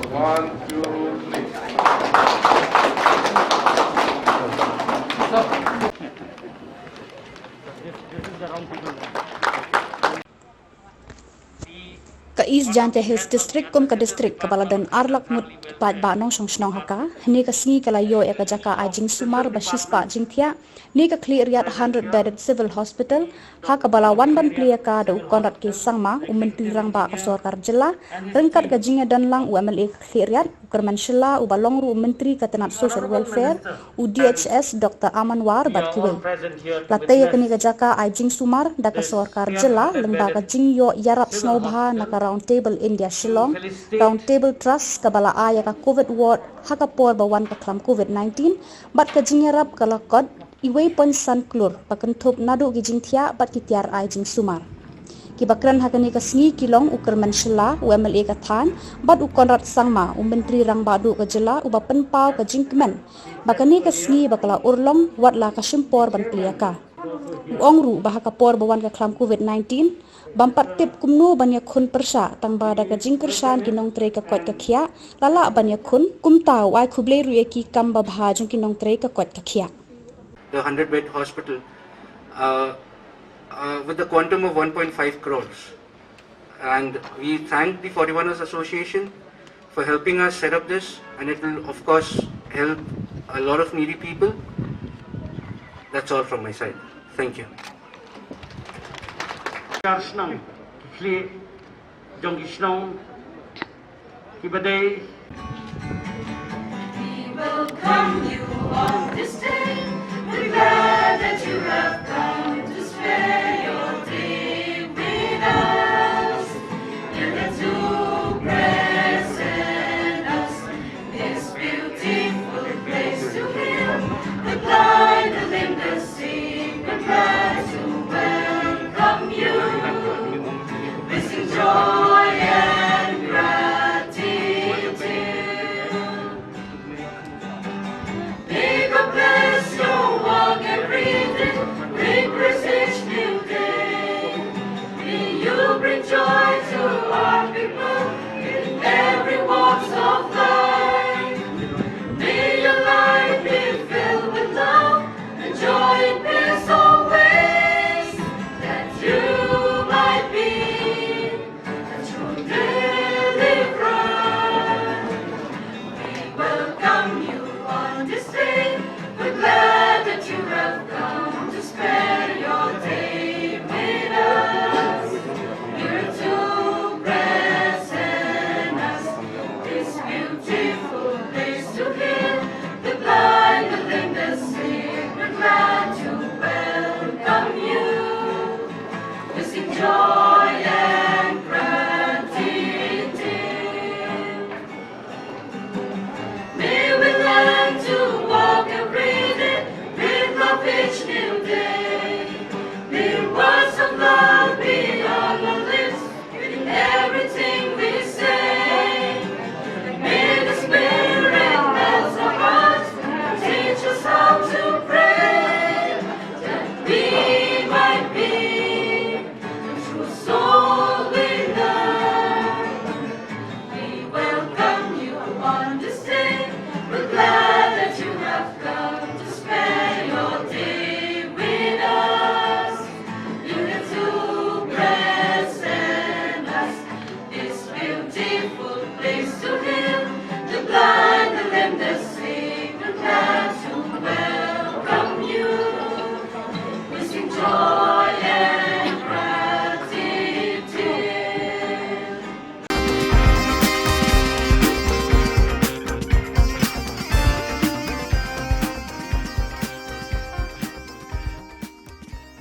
1, 2, 3. Ka East Jingthiah Hills District kum ka district kabaladan arlak mut pat ba nong song haka ni ka singi kala yo e ka jaka ajing sumar basis pa jingthiah ni ka Khliehriat 100 bedded civil hospital ha ka bala wan ban plia ka do konrat ke sangma menteri rang ba ka sorkar jela rengkat ka jinga dan lang UMLA Khliehriat Kerman Shilla u balong ru menteri ka tenat social welfare u DHS Dr Amanwar bat kiwe latai ka ni ka jaka ajing sumar da ka sorkar jela lengba ka jing yo yarap snobha na ka round table India Shillong round table trust kabala iaka COVID ward hakapor bawan ka klam COVID-19 bat ka jingarap kalakot iway pon san klur pakentup nadu gi jingthiah bat kitiar ai jing sumar kibakran hakani ka sngi kilong ukerman shela UMLA ka than bat ukonrat sangma menteri rang badu ka jela uba penpau ka jingkmen bakani ka sngi bakala urlong watla ka shimpor ban pliaka ongru bahaka por bawan ka klam COVID-19 bampat tip kumno banya khun persha tangba da ka jingkershan kinong tre ka kwat ka khia lala banya khun kumtau ai khuble ru eki kamba bha jung kinong tre ka kwat ka khia the 100-bed hospital with the quantum of 1.5 crores. And we thank the 41ers Association for helping us set up this, and it will of course help a lot of needy people. That's all from my side. Thank you. Shillong, Shillong, Kibade. We welcome you on this day. We're glad that you have come to spend your day with us. You're here to present us this beautiful place to heal the blind, the lame, the sick. We're glad to welcome you. We sing joy and gratitude. May God bless your walk every day. Bring grace each new day. May you bring joy to our people in every walk of life. May your life be filled with love and joy and peace always. That you might be a true deliverer. We welcome you on this day. We're glad that you have come to spend your day with us. You're to present us this beautiful place to heal the blind, the lame, the sick. We're glad to welcome you. We sing joy and gratitude. May we learn to walk every day with love each new day. May words of love be on our lips in everything we say. May the Spirit melt our hearts and teach us how to pray, that we might be the true soul winner. We welcome you on this day. We're glad that you have come to spend your day with us. You're here to present us this beautiful place to heal the blind, the lame, the sick. We're glad to welcome you. We sing joy